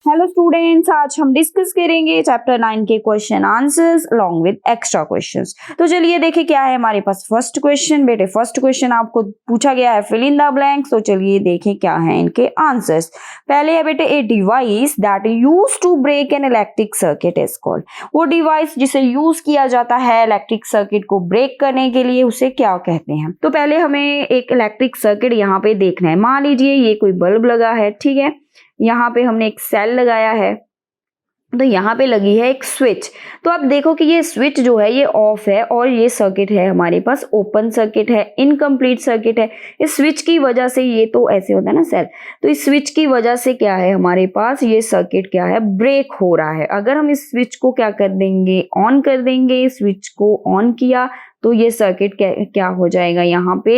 Hello students, आज हम discuss करेंगे चैप्टर 9 के question answers along with extra questions. तो चलिए देखें क्या है हमारे पास फर्स्ट क्वेश्चन। बेटे फर्स्ट क्वेश्चन आपको पूछा गया है फिल इन द ब्लैंक्स। तो चलिए देखें क्या है इनके आंसर्स। पहले है बेटे a device that use to break an electric circuit is called. वो डिवाइस जिसे यूज किया जाता है इलेक्ट्रिक सर्किट को ब्रेक करने के लिए उसे क्या कहते हैं। तो पहले हमें एक इलेक्ट्रिक सर्किट यहाँ पे देखना है। मान लीजिए ये कोई बल्ब लगा है, ठीक है, यहाँ पे हमने एक सेल लगाया है, तो यहाँ पे लगी है एक स्विच। तो आप देखो कि ये स्विच जो है ये ऑफ है और ये सर्किट है हमारे पास ओपन सर्किट है, इनकम्प्लीट सर्किट है। इस स्विच की वजह से ये तो ऐसे होता है ना सेल, तो इस स्विच की वजह से क्या है हमारे पास ये सर्किट क्या है ब्रेक हो रहा है। अगर हम इस स्विच को क्या कर देंगे ऑन कर देंगे, स्विच को ऑन किया तो ये सर्किट क्या हो जाएगा, यहाँ पे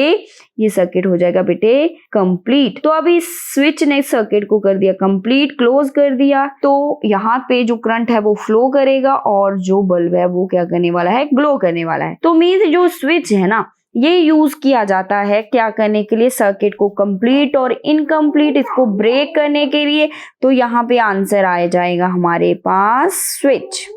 ये सर्किट हो जाएगा बेटे कंप्लीट। तो अभी स्विच ने सर्किट को कर दिया कंप्लीट, क्लोज कर दिया, तो यहाँ पे जो करंट है वो फ्लो करेगा और जो बल्ब है वो क्या करने वाला है ग्लो करने वाला है। तो मीन्स जो स्विच है ना ये यूज किया जाता है क्या करने के लिए, सर्किट को कंप्लीट और इनकम्प्लीट इसको ब्रेक करने के लिए। तो यहाँ पे आंसर आ जाएगा हमारे पास स्विच।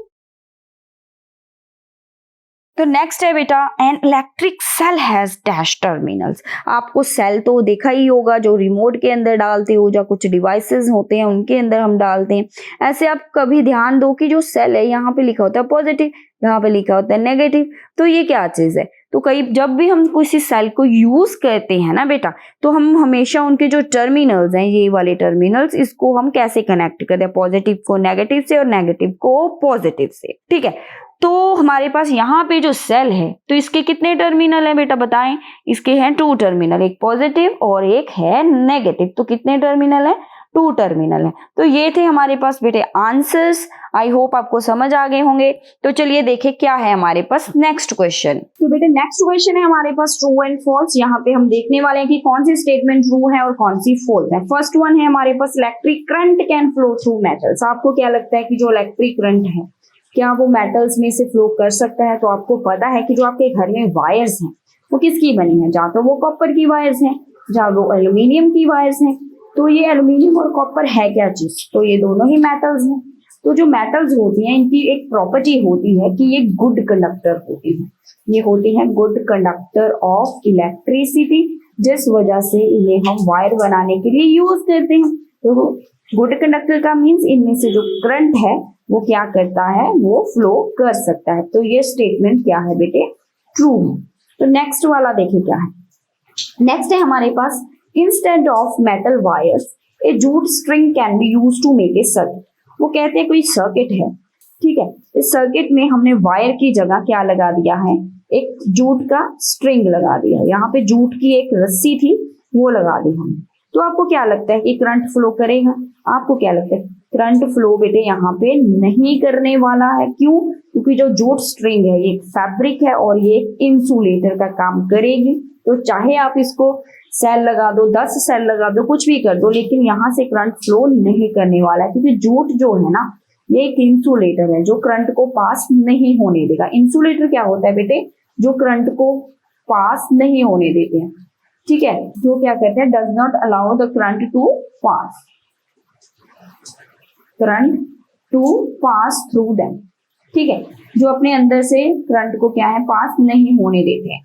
तो नेक्स्ट है बेटा an electric cell has dash terminals. आपको सेल तो देखा ही होगा जो रिमोट के अंदर डालते हो, जो कुछ डिवाइसेस होते हैं उनके अंदर हम डालते हैं। ऐसे आप कभी ध्यान दो कि जो सेल है यहाँ पे लिखा होता है पॉजिटिव, यहाँ पे लिखा होता है नेगेटिव। तो ये क्या चीज है, तो कई जब भी हम किसी सेल को यूज करते हैं ना बेटा, तो हम हमेशा उनके जो टर्मिनल्स हैं ये वाले टर्मिनल्स, इसको हम कैसे कनेक्ट करते हैं, पॉजिटिव को नेगेटिव से और नेगेटिव को पॉजिटिव से, ठीक है। तो हमारे पास यहाँ पे जो सेल है तो इसके कितने टर्मिनल हैं बेटा बताएं। इसके हैं 2 टर्मिनल, एक पॉजिटिव और एक है नेगेटिव। तो कितने टर्मिनल है, 2 टर्मिनल है। तो ये थे हमारे पास बेटे आंसर्स। आई होप आपको समझ आ गए होंगे। तो चलिए देखें क्या है हमारे पास नेक्स्ट क्वेश्चन। तो बेटे नेक्स्ट क्वेश्चन है हमारे पास ट्रू एंड फॉल्स। यहाँ पे हम देखने वाले हैं कि कौन सी स्टेटमेंट ट्रू है और कौन सी फॉल्स है। फर्स्ट वन है हमारे पास electric current can flow through metals. आपको क्या लगता है कि जो इलेक्ट्रिक करंट है क्या वो मेटल्स में से फ्लो कर सकता है। तो आपको पता है कि जो आपके घर में वायर्स हैं वो किसकी बनी है, जहाँ तो वो कॉपर की वायर्स हैं, जहाँ वो एल्यूमिनियम की वायर्स हैं। तो ये एल्यूमिनियम और कॉपर है क्या चीज, तो ये दोनों ही मेटल्स हैं। तो जो मेटल्स होती हैं इनकी एक प्रॉपर्टी होती है कि ये गुड कंडक्टर होती है, ये होती है गुड कंडक्टर ऑफ इलेक्ट्रिसिटी, जिस वजह से इन्हें हम वायर बनाने के लिए यूज करते हैं। तो गुड कंडक्टर का मीन्स इनमें से जो करंट है वो क्या करता है, वो फ्लो कर सकता है। तो ये स्टेटमेंट क्या है बेटे ट्रू है। तो नेक्स्ट वाला देखें क्या है। नेक्स्ट है हमारे पास instead of metal wires a jute string can be use to make a circuit. वो कहते हैं कोई सर्किट है, ठीक है, इस सर्किट में हमने वायर की जगह क्या लगा दिया है, एक जूट का स्ट्रिंग लगा दिया है। यहाँ पे जूट की एक रस्सी थी वो लगा दी हमने। तो आपको क्या लगता है कि करंट फ्लो करेगा, आपको क्या लगता है करंट फ्लो बेटे यहाँ पे नहीं करने वाला है। क्यों, क्योंकि जो जूट स्ट्रिंग है ये फैब्रिक है और ये इंसुलेटर का काम करेगी। तो चाहे आप इसको सेल लगा दो, 10 सेल लगा दो, कुछ भी कर दो, लेकिन यहाँ से करंट फ्लो नहीं करने वाला है, क्योंकि जूट जो है ना ये एक इंसुलेटर है जो करंट को पास नहीं होने देगा। इंसुलेटर क्या होता है बेटे, जो करंट को पास नहीं होने देते हैं, ठीक है, जो क्या कहते हैं does not allow the current to pass, current to pass through them, ठीक है, जो अपने अंदर से करंट को क्या है पास नहीं होने देते हैं।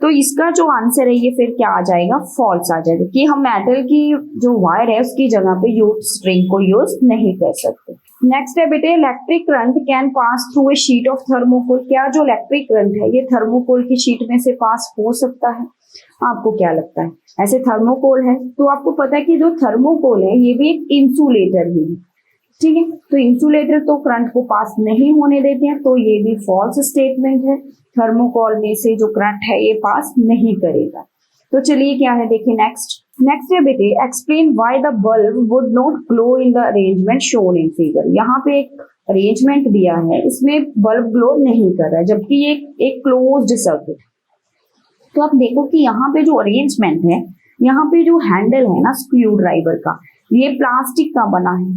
तो इसका जो आंसर है ये फिर क्या आ जाएगा, फॉल्स आ जाएगा, कि हम मेटल की जो वायर है उसकी जगह पे जूट स्ट्रिंग को यूज नहीं कर सकते। नेक्स्ट है बेटे electric current can pass through a sheet of thermocol. क्या जो इलेक्ट्रिक करंट है ये थर्मोकोल की शीट में से पास हो सकता है, आपको क्या लगता है। ऐसे थर्मोकोल है तो आपको पता है कि जो थर्मोकोल है ये भी एक इंसुलेटर ही है, ठीक है, तो इंसुलेटर तो करंट को पास नहीं होने देते हैं, तो ये भी फॉल्स स्टेटमेंट है। थर्मोकोल में से जो करंट है ये पास नहीं करेगा। तो चलिए क्या है देखिए नेक्स्ट है बेटे explain why the bulb would not glow in the arrangement shown in figure. यहाँ पे एक अरेंजमेंट दिया है, इसमें बल्ब ग्लो नहीं कर रहा है जबकि ये एक क्लोज्ड सर्किट। तो आप देखो कि यहाँ पे जो अरेंजमेंट है, यहाँ पे जो हैंडल है ना स्क्रू ड्राइवर का, ये प्लास्टिक का बना है,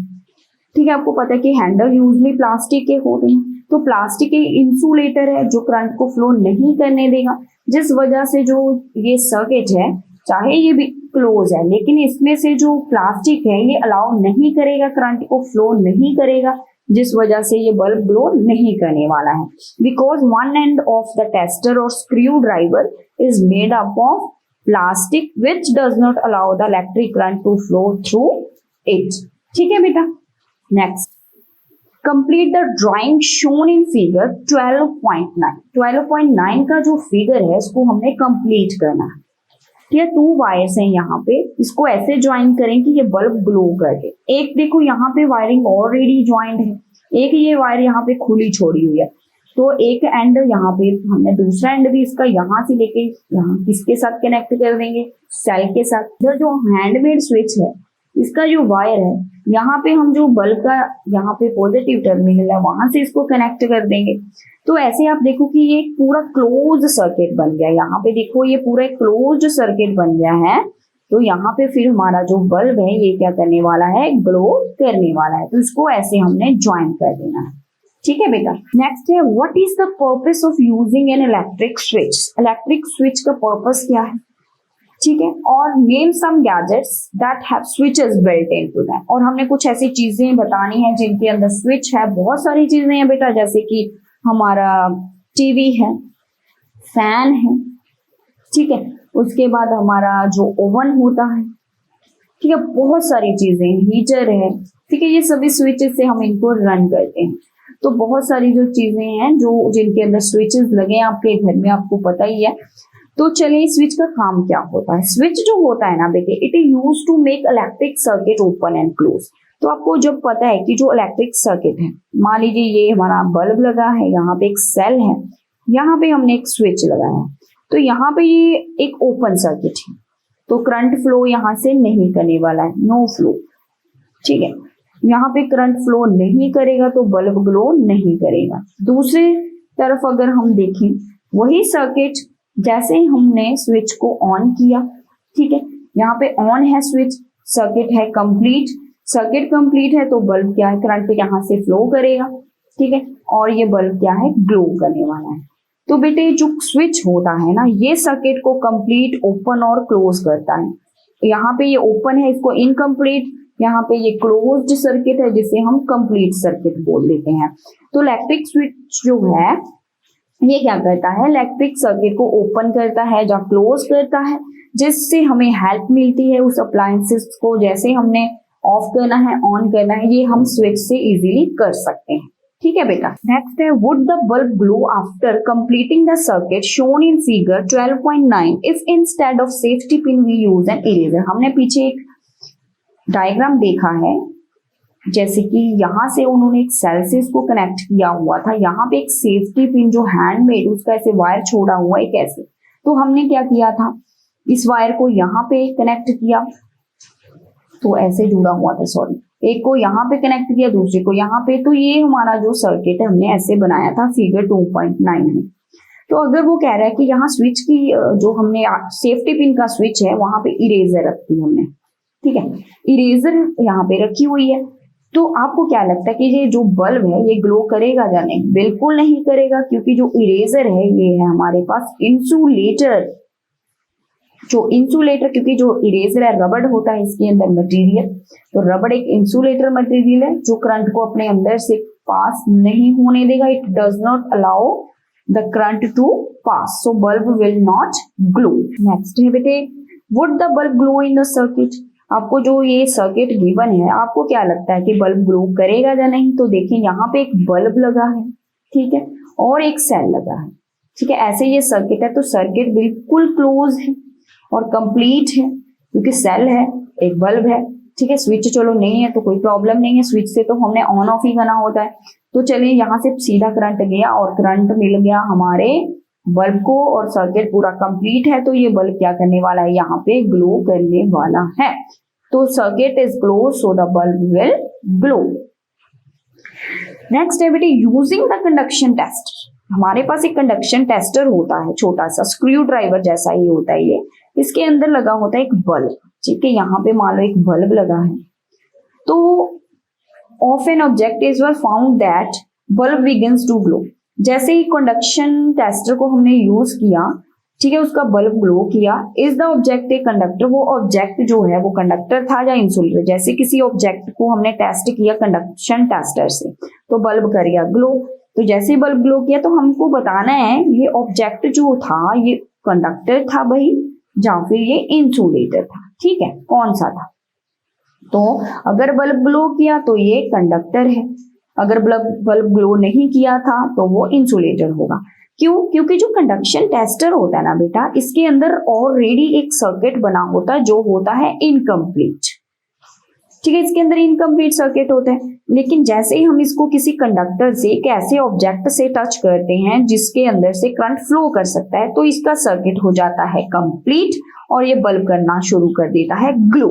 ठीक है, आपको पता है कि हैंडल यूजली प्लास्टिक के होते हैं। तो प्लास्टिक के इंसुलेटर है जो करंट को फ्लो नहीं करने देगा, जिस वजह से जो ये सर्किट है चाहे ये भी क्लोज है, लेकिन इसमें से जो प्लास्टिक है ये अलाउ नहीं करेगा, करंट को फ्लो नहीं करेगा, जिस वजह से ये बल्ब ग्लो नहीं करने वाला है। Because one end of the tester और screwdriver is made up of plastic which does not allow the electric current to flow through it. ठीक है बेटा, next complete the drawing shown in figure 12.9। 12.9 का जो figure है इसको हमने complete करना है। ये 2 वायर्स हैं यहाँ पे, इसको ऐसे ज्वाइन करें कि ये बल्ब ग्लो करे। एक देखो यहाँ पे वायरिंग ऑलरेडी ज्वाइंड है, एक ये वायर यहाँ पे खुली छोड़ी हुई है, तो एक एंड यहाँ पे हमने दूसरा एंड भी इसका यहाँ से लेके यहाँ किसके साथ कनेक्ट कर देंगे, सेल के साथ। इधर जो हैंडमेड स्विच है इसका जो वायर है यहाँ पे हम जो बल्ब का यहाँ पे पॉजिटिव टर्मिनल है वहां से इसको कनेक्ट कर देंगे। तो ऐसे आप देखो कि ये पूरा क्लोज सर्किट बन गया। यहाँ पे देखो ये पूरा क्लोज सर्किट बन गया है। तो यहाँ पे फिर हमारा जो बल्ब है ये क्या करने वाला है, ग्लो करने वाला है। तो इसको ऐसे हमने ज्वाइन कर देना है। ठीक है बेटा, नेक्स्ट है what is the purpose of using an electric switch. Electric switch का पर्पस क्या है, ठीक है, और name some gadgets that have switches built into them. और हमने कुछ ऐसी चीजें बतानी है जिनके अंदर स्विच है। बहुत सारी चीजें हैं बेटा, जैसे कि हमारा टीवी है, फैन है, ठीक है, उसके बाद हमारा जो ओवन होता है, ठीक है, बहुत सारी चीजें, हीटर है, ठीक है, ये सभी स्विचेस से हम इनको रन करते हैं। तो बहुत सारी जो चीजें हैं जो जिनके अंदर स्विचेस लगे हैं आपके घर में, आपको पता ही है। तो चलिए स्विच का काम क्या होता है। स्विच जो होता है ना बेटे, it is used to make electric circuit open and close. तो आपको जब पता है कि जो इलेक्ट्रिक सर्किट है, मान लीजिए ये हमारा बल्ब लगा है, यहाँ पे एक सेल है, यहाँ पे हमने एक स्विच लगाया है, तो यहाँ पे ये एक ओपन सर्किट है, तो करंट फ्लो यहाँ से नहीं करने वाला है, नो फ्लो। ठीक है, यहाँ पे करंट फ्लो नहीं करेगा तो बल्ब ग्लो नहीं करेगा। दूसरी तरफ अगर हम देखें वही सर्किट, जैसे ही हमने स्विच को ऑन किया, ठीक है, यहाँ पे ऑन है स्विच, सर्किट है कंप्लीट, सर्किट कंप्लीट है तो बल्ब क्या है, करंट यहाँ से फ्लो करेगा, ठीक है, और ये बल्ब क्या है, ग्लो करने वाला है। तो बेटे जो स्विच होता है ना, ये सर्किट को कंप्लीट ओपन और क्लोज करता है। यहाँ पे ये ओपन है, इसको इनकम्प्लीट, यहाँ पे ये क्लोज्ड सर्किट है जिसे हम कंप्लीट सर्किट बोल देते हैं। तो इलेक्ट्रिक स्विच जो है ये क्या करता है, इलेक्ट्रिक सर्किट को ओपन करता है या क्लोज करता है, जिससे हमें हेल्प मिलती है उस अप्लायंसेस को जैसे हमने ऑफ करना है, ऑन करना है, ये हम स्विच से इजीली कर सकते हैं। ठीक है बेटा, नेक्स्ट है would the bulb glow after completing the circuit shown in figure 12.9 if instead of safety pin we use an eraser. हमने पीछे एक डायग्राम देखा है, जैसे कि यहाँ से उन्होंने एक सेल से इसको कनेक्ट किया हुआ था, यहाँ पे एक सेफ्टी पिन जो हैंडमेड उसका ऐसे वायर छोड़ा हुआ है कैसे, तो हमने क्या किया था, इस वायर को यहाँ पे कनेक्ट किया, तो ऐसे जुड़ा हुआ था, सॉरी, एक को यहाँ पे कनेक्ट किया, दूसरे को यहाँ पे, तो ये हमारा जो सर्किट है हमने ऐसे बनाया था फिगर 2.9 में। तो अगर वो कह रहा है कि यहाँ स्विच की जो हमने सेफ्टी पिन का स्विच है वहां पे इरेजर रखी हमने, ठीक है, इरेजर यहाँ पे रखी हुई है, तो आपको क्या लगता है कि ये जो बल्ब है ये ग्लो करेगा या नहीं? बिल्कुल नहीं करेगा, क्योंकि जो इरेजर है ये है हमारे पास इंसुलेटर। जो इंसुलेटर, क्योंकि जो इरेजर है रबड़ होता है इसके अंदर मटेरियल, तो रबड़ एक इंसुलेटर मटेरियल है जो करंट को अपने अंदर से पास नहीं होने देगा। It does not allow the current to pass, so bulb will not glow. Next है बेटे, would the bulb glow in the circuit. आपको जो ये सर्किट गिवन है, आपको क्या लगता है कि बल्ब ग्लो करेगा या नहीं? तो देखें यहाँ पे एक बल्ब लगा है, ठीक है, और एक सेल लगा है, ठीक है, ऐसे ये सर्किट है, तो सर्किट बिल्कुल क्लोज है और कंप्लीट है, क्योंकि सेल है, एक बल्ब है, ठीक है, स्विच चलो नहीं है तो कोई प्रॉब्लम नहीं है, स्विच से तो हमने ऑन ऑफ ही करना होता है। तो चलिए यहाँ से सीधा करंट गया और करंट मिल गया हमारे बल्ब को और सर्किट पूरा कंप्लीट है, तो ये बल्ब क्या करने वाला है, यहाँ पे ग्लो करने वाला है। तो circuit is close, so the bulb will glow. Next है बेटे, यूजिंग द कंडक्शन टेस्टर। हमारे पास एक कंडक्शन टेस्टर होता है, छोटा सा स्क्रू ड्राइवर जैसा ही होता है ये, इसके अंदर लगा होता है एक बल्ब, ठीक है, यहाँ पे मान लो एक बल्ब लगा है, तो of an object is were found that bulb begins to glow. जैसे ही कंडक्शन टेस्टर को हमने यूज किया, ठीक है, उसका बल्ब ग्लो किया। Is the object a conductor, वो ऑब्जेक्ट जो है वो कंडक्टर था या इंसुलेटर। जैसे किसी ऑब्जेक्ट को हमने टेस्ट किया कंडक्शन टेस्टर से तो बल्ब कर गया ग्लो, तो जैसे बल्ब ग्लो किया तो हमको बताना है ये ऑब्जेक्ट जो था ये कंडक्टर था भाई या फिर ये इंसुलेटर था। ठीक है, कौन सा था? तो अगर बल्ब ग्लो किया तो ये कंडक्टर है, अगर बल्ब ग्लो नहीं किया था तो वो इंसुलेटर होगा। क्यों? क्योंकि जो कंडक्शन टेस्टर होता है ना बेटा, इसके अंदर ऑलरेडी एक सर्किट बना होता है जो होता है इनकम्प्लीट। ठीक है, इसके अंदर इनकम्प्लीट सर्किट होता है, लेकिन जैसे ही हम इसको किसी कंडक्टर से एक ऐसे ऑब्जेक्ट से टच करते हैं जिसके अंदर से करंट फ्लो कर सकता है तो इसका सर्किट हो जाता है कंप्लीट और ये बल्ब करना शुरू कर देता है ग्लो।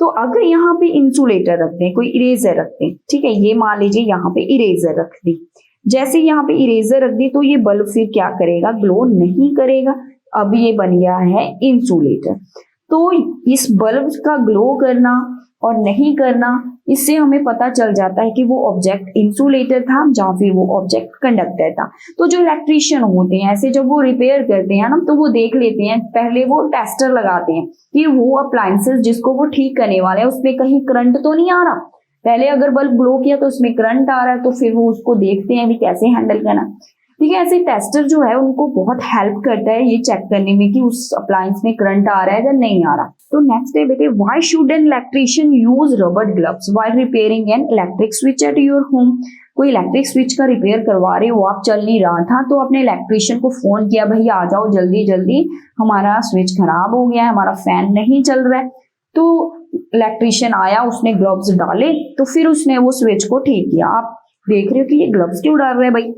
तो अगर यहाँ पे इंसुलेटर रखते हैं, कोई इरेजर रखते हैं, ठीक है, ये मान लीजिए यहाँ पे इरेजर रख दी, जैसे यहाँ पे इरेजर रख दी तो ये बल्ब फिर क्या करेगा? ग्लो नहीं करेगा। अब ये बन गया है इंसुलेटर। तो इस बल्ब का ग्लो करना और नहीं करना, इससे हमें पता चल जाता है कि वो ऑब्जेक्ट इंसुलेटर था या फिर वो ऑब्जेक्ट कंडक्टर था। तो जो इलेक्ट्रीशियन होते हैं ऐसे जब वो रिपेयर करते हैं ना तो वो देख लेते हैं, पहले वो टेस्टर लगाते हैं कि वो अप्लायंसेस जिसको वो ठीक करने वाले हैं उसमें कहीं करंट तो नहीं आ रहा। पहले अगर बल्ब ग्लो किया तो उसमें करंट आ रहा है तो फिर वो उसको देखते हैं भी कैसे हैंडल करना। ठीक है, ऐसे टेस्टर जो है उनको बहुत हेल्प करता है ये चेक करने में कि उस अप्लायंस में करंट आ रहा है या नहीं आ रहा। तो नेक्स्ट है बेटे, why should an electrician use rubber gloves while repairing N electric switch at your home. कोई इलेक्ट्रिक स्विच का रिपेयर करवा रहे हो आप, चल नहीं रहा था तो अपने इलेक्ट्रिशियन को फोन किया, भैया आ जाओ जल्दी जल्दी, हमारा स्विच खराब हो गया है, हमारा फैन नहीं चल रहा है। तो इलेक्ट्रिशियन आया, उसने ग्लव्स डाले तो फिर उसने वो स्विच को ठीक किया। आप देख रहे हो कि ये ग्लव्स क्यों डाल रहे हैं भाई?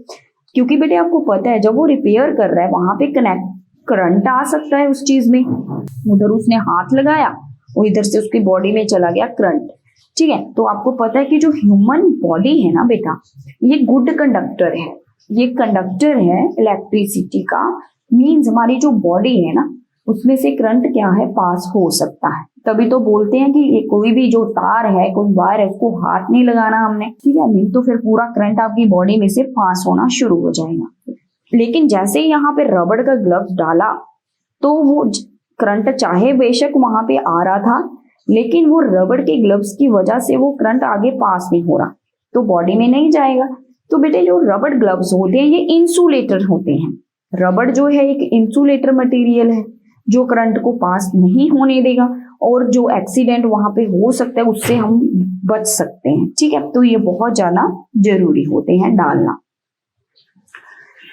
क्योंकि बेटे आपको पता है जब वो रिपेयर कर रहा है वहां पे करंट आ सकता है उस चीज में। उधर उसने हाथ लगाया और इधर से उसकी बॉडी में चला गया करंट। ठीक है, तो आपको पता है कि जो ह्यूमन बॉडी है ना बेटा, ये गुड कंडक्टर है, ये कंडक्टर है इलेक्ट्रिसिटी का। मीन्स हमारी जो बॉडी है ना उसमें से करंट क्या है? पास हो सकता है। तभी तो बोलते हैं कि ये कोई भी जो तार है, कोई वायर है, उसको हाथ नहीं लगाना हमने, ठीक है, नहीं तो फिर पूरा करंट आपकी बॉडी में से पास होना शुरू हो जाएगा। लेकिन जैसे ही यहाँ पे रबड़ का ग्लव्स डाला तो वो करंट चाहे बेशक वहां पे आ रहा था, लेकिन वो रबड़ के ग्लव्स की वजह से वो करंट आगे पास नहीं हो रहा तो बॉडी में नहीं जाएगा। तो बेटे जो रबड़ ग्लव्स होते हैं ये इंसुलेटर होते हैं। रबड़ जो है एक इंसुलेटर मटेरियल है जो करंट को पास नहीं होने देगा और जो एक्सीडेंट वहां पे हो सकता है उससे हम बच सकते हैं। ठीक है, तो ये बहुत ज्यादा जरूरी होते हैं डालना।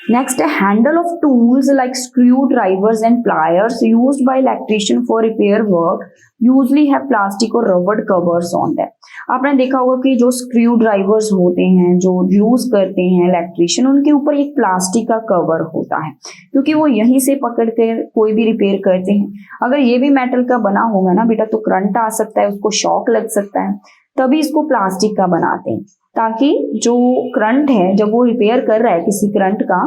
Next, a handle of tools like screwdrivers and pliers used by electrician for repair work usually have plastic or rubber covers on them. आपने देखा होगा कि जो स्क्रू ड्राइवर्स होते हैं जो यूज करते हैं इलेक्ट्रिशियन, उनके ऊपर एक प्लास्टिक का कवर होता है क्योंकि वो यहीं से पकड़ कर कोई भी रिपेयर करते हैं। अगर ये भी मेटल का बना होगा ना बेटा तो करंट आ सकता है, उसको शॉक लग सकता है, तभी इसको प्लास्टिक का बनाते हैं ताकि जो करंट है जब वो रिपेयर कर रहा है किसी करंट का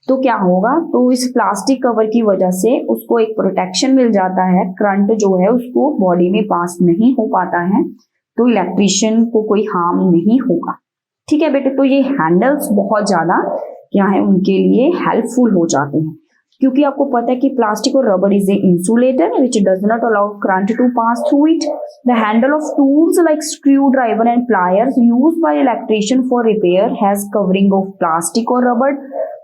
तो क्या होगा, तो इस प्लास्टिक कवर की वजह से उसको एक प्रोटेक्शन मिल जाता है, करंट जो है उसको बॉडी में पास नहीं हो पाता है तो इलेक्ट्रिशियन को कोई हार्म नहीं होगा। ठीक है बेटे, तो ये हैंडल्स बहुत ज्यादा क्या है उनके लिए हेल्पफुल हो जाते हैं क्योंकि आपको पता है कि प्लास्टिक और rubber is a insulator which does not allow current to pass through it. The handle of tools like screwdriver and pliers used by electrician for repair has covering of plastic or rubber,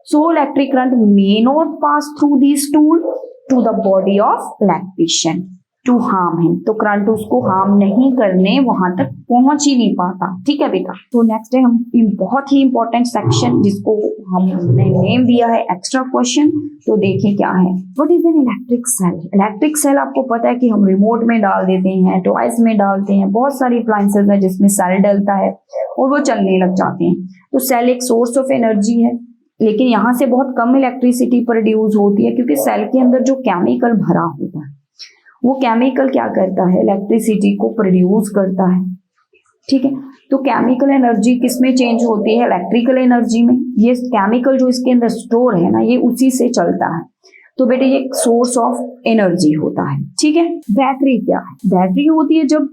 so electric current may not pass through these tools to the body of electrician to harm him. तो current उसको harm नहीं करने वहां तक पहुंच ही नहीं पाता। ठीक है बेटा, तो नेक्स्ट है हम बहुत ही इंपॉर्टेंट सेक्शन जिसको हमने नेम दिया है एक्स्ट्रा क्वेश्चन। तो देखें क्या है, what is an electric cell. Electric cell आपको पता है कि हम रिमोट में डाल देते हैं, टॉयज में डालते हैं, बहुत सारी अप्लायंसेज है जिसमें सेल डलता है और वो चलने लग जाते हैं। तो सेल एक सोर्स ऑफ एनर्जी है लेकिन यहाँ से बहुत कम इलेक्ट्रिसिटी प्रोड्यूस होती है क्योंकि सेल के अंदर जो केमिकल भरा होता है वो केमिकल क्या करता है, इलेक्ट्रिसिटी को प्रोड्यूस करता है। ठीक है, तो केमिकल एनर्जी किस में चेंज होती है, इलेक्ट्रिकल एनर्जी में। ये केमिकल जो इसके अंदर स्टोर है ना ये उसी से चलता है। तो बेटे ये सोर्स ऑफ एनर्जी होता है। ठीक है, बैटरी क्या है, बैटरी होती है जब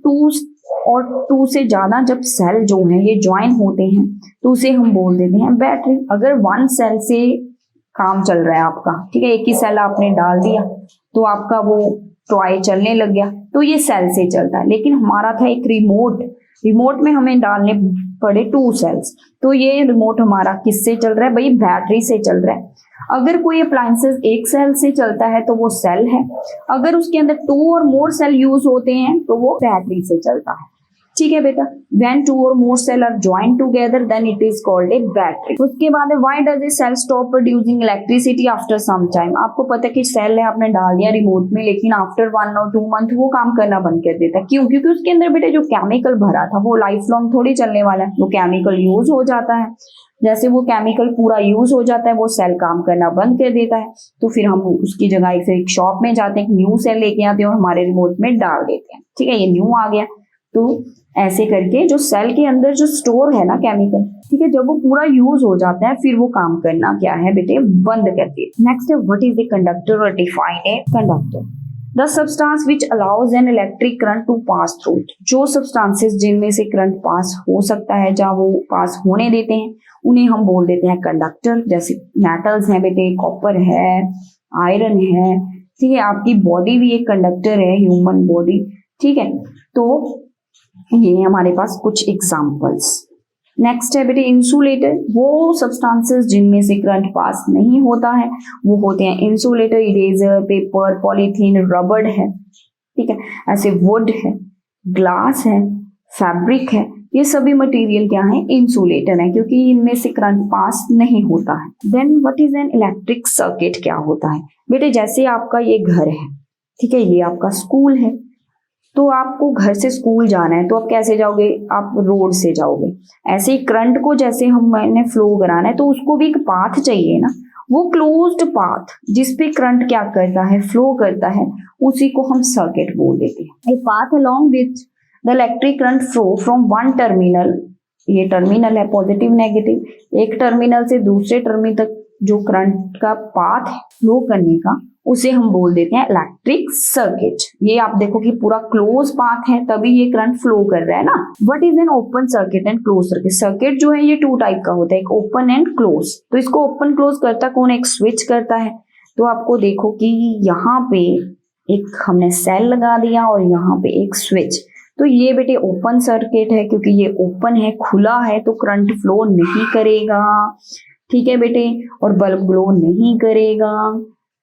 टू से ज्यादा जब सेल जो है ये ज्वाइन होते हैं तो उसे हम बोल देते हैं बैटरी। अगर वन सेल से काम चल रहा है आपका, ठीक है, एक ही सेल आपने डाल दिया तो आपका वो टॉय चलने लग गया, तो ये सेल से चलता है। लेकिन हमारा था एक रिमोट में हमें डालने पड़े 2 सेल्स, तो ये रिमोट हमारा किससे चल रहा है भाई, बैटरी से चल रहा है। अगर कोई अप्लायंसेस एक सेल से चलता है तो वो सेल है, अगर उसके अंदर 2 और मोर सेल यूज होते हैं तो वो बैटरी से चलता है, ठीक है बेटा। When 2 or more cell are joined together, then it is called a battery. उसके बाद why does a cell stop producing electricity after some time? आपको पता है कि सेल है, आपने डाल दिया रिमोट में, लेकिन आफ्टर 1 और 2 मंथ वो काम करना बंद कर देता है। क्यों? क्योंकि उसके अंदर बेटा जो केमिकल भरा था वो लाइफ लॉन्ग थोड़ी चलने वाला है, वो केमिकल यूज हो जाता है। जैसे वो केमिकल पूरा यूज हो जाता है वो सेल काम करना बंद कर देता है, तो फिर हम उसकी जगह से एक शॉप में जाते हैं, एक न्यू सेल लेके आते हैं और हमारे रिमोट में डाल देते हैं, ठीक है, ये न्यू आ गया। तो ऐसे करके जो सेल के अंदर जो स्टोर है ना केमिकल, ठीक है, जब वो पूरा यूज हो जाता है फिर वो काम करना क्या है बेटे, बंद कर देते। नेक्स्ट है व्हाट इज द कंडक्टर और define a conductor. The substance which allows an electric current to pass through. जो सब्सटेंसेस जिनमें से करंट पास हो सकता है, जहाँ वो पास होने देते हैं, उन्हें हम बोल देते हैं कंडक्टर। जैसे मेटल्स हैं बेटे, कॉपर है, आयरन है, ठीक है, आपकी बॉडी भी एक कंडक्टर है, ह्यूमन बॉडी, ठीक है। तो ये हमारे पास कुछ एग्जांपल्स। नेक्स्ट है बेटे इंसुलेटर। वो सब्सटेंसेस जिनमें से करंट पास नहीं होता है वो होते हैं इंसुलेटर। इरेजर, पेपर, पॉलीथीन, रबड़ है, ठीक है, ऐसे वुड है, ग्लास है, फैब्रिक है, ये सभी मटेरियल क्या है, इंसुलेटर है, क्योंकि इनमें से करंट पास नहीं होता है। Then what is an electric circuit, क्या होता है बेटे, जैसे आपका ये घर है, ठीक है, ये आपका स्कूल है, तो आपको घर से स्कूल जाना है तो आप कैसे जाओगे, आप रोड से जाओगे। ऐसे ही करंट को जैसे मैंने फ्लो कराना है तो उसको भी एक पाथ चाहिए ना, वो क्लोज्ड पाथ जिस पे करंट क्या करता है, फ्लो करता है, उसी को हम सर्किट बोल देते हैं। A path along which the electric current flow from one terminal, ये टर्मिनल है पॉजिटिव नेगेटिव, एक टर्मिनल से दूसरे टर्मिनल तक जो करंट का पाथ है फ्लो करने का, उसे हम बोल देते हैं इलेक्ट्रिक सर्किट। ये आप देखो कि पूरा क्लोज पाथ है तभी ये करंट फ्लो कर रहा है ना। What is an open circuit and close circuit. Circuit जो है ये 2 टाइप का होता है, एक ओपन एंड क्लोज। तो इसको ओपन क्लोज करता कौन, एक स्विच करता है। तो आपको देखो कि यहाँ पे एक हमने सेल लगा दिया और यहाँ पे एक स्विच, तो ये बेटे ओपन सर्किट है, क्योंकि ये ओपन है, खुला है, तो करंट फ्लो नहीं करेगा, ठीक है बेटे, और बल्ब ग्लो नहीं करेगा,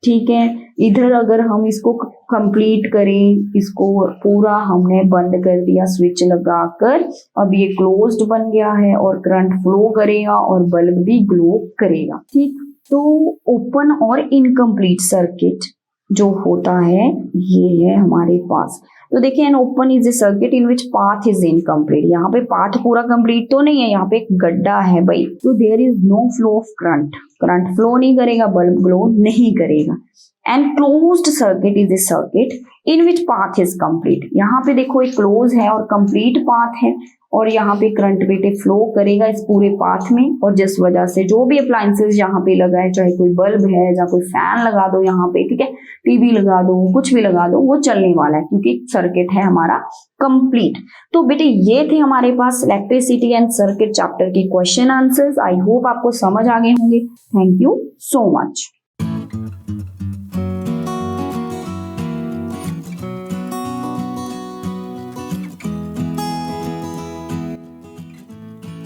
ठीक है। इधर अगर हम इसको कंप्लीट करें, इसको पूरा हमने बंद कर दिया स्विच लगाकर, अब ये क्लोज्ड बन गया है और करंट फ्लो करेगा और बल्ब भी ग्लो करेगा, ठीक। तो ओपन और इनकम्प्लीट सर्किट जो होता है ये है हमारे पास। तो देखिए an open is a circuit in which path is incomplete. यहाँ पे पाथ पूरा कंप्लीट तो नहीं है, यहाँ पे एक गड्ढा है भाई, तो there is no flow of current, current flow नहीं करेगा, बल्ब ग्लो नहीं करेगा। And closed circuit is a circuit in which path is complete. यहाँ पे देखो एक क्लोज है और कंप्लीट पाथ है, और यहाँ पे करंट बेटे फ्लो करेगा इस पूरे पाथ में, और जिस वजह से जो भी अप्लायंसेस यहाँ पे लगा है, चाहे कोई बल्ब है या कोई फैन लगा दो यहाँ पे, ठीक है, टीवी लगा दो, कुछ भी लगा दो, वो चलने वाला है क्योंकि सर्किट है हमारा कंप्लीट। तो बेटे ये थे हमारे पास इलेक्ट्रिसिटी एंड सर्किट चैप्टर के क्वेश्चन आंसर्स। आई होप आपको समझ आ गए होंगे। Thank you so much.